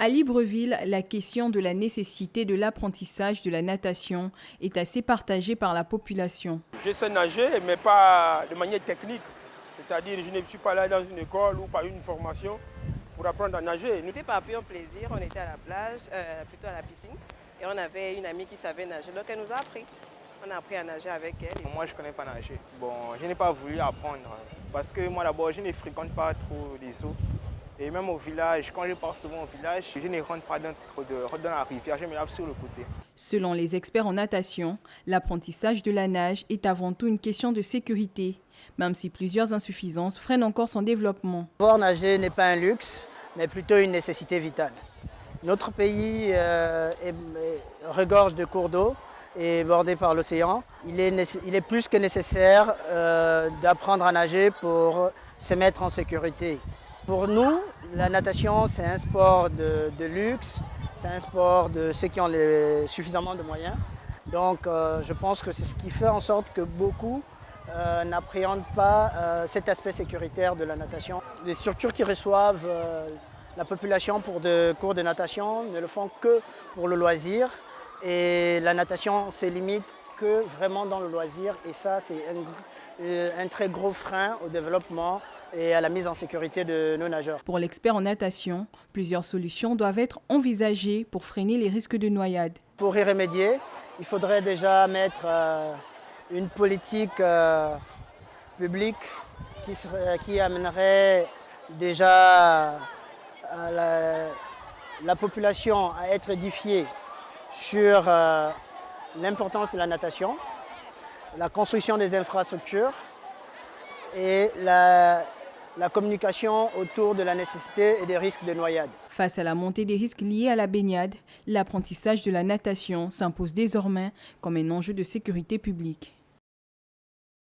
À Libreville, la question de la nécessité de l'apprentissage de la natation est assez partagée par la population. Je sais nager, mais pas de manière technique. C'est-à-dire que je ne suis pas là dans une école ou pas une formation pour apprendre à nager. C'était par pur plaisir, on était à la plage, plutôt à la piscine, et on avait une amie qui savait nager, donc elle nous a appris. On a appris à nager avec elle. Moi, je ne connais pas nager. Bon, je n'ai pas voulu apprendre parce que moi, d'abord, je ne fréquente pas trop les eaux. Et même au village, quand je pars souvent au village, je ne rentre pas dans la rivière, je me lave sur le côté. Selon les experts en natation, l'apprentissage de la nage est avant tout une question de sécurité, même si plusieurs insuffisances freinent encore son développement. Savoir nager n'est pas un luxe, mais plutôt une nécessité vitale. Notre pays regorge de cours d'eau et bordé par l'océan. Il est plus que nécessaire d'apprendre à nager pour se mettre en sécurité. Pour nous, la natation, c'est un sport de luxe, c'est un sport de ceux qui ont suffisamment de moyens. Donc je pense que c'est ce qui fait en sorte que beaucoup n'appréhendent pas cet aspect sécuritaire de la natation. Les structures qui reçoivent la population pour des cours de natation ne le font que pour le loisir. Et la natation se limite que vraiment dans le loisir. Et ça, c'est un très gros frein au développement et à la mise en sécurité de nos nageurs. Pour l'expert en natation, plusieurs solutions doivent être envisagées pour freiner les risques de noyade. Pour y remédier, il faudrait déjà mettre une politique publique qui amènerait déjà la population à être édifiée sur l'importance de la natation, la construction des infrastructures et la communication autour de la nécessité et des risques de noyade. Face à la montée des risques liés à la baignade, l'apprentissage de la natation s'impose désormais comme un enjeu de sécurité publique.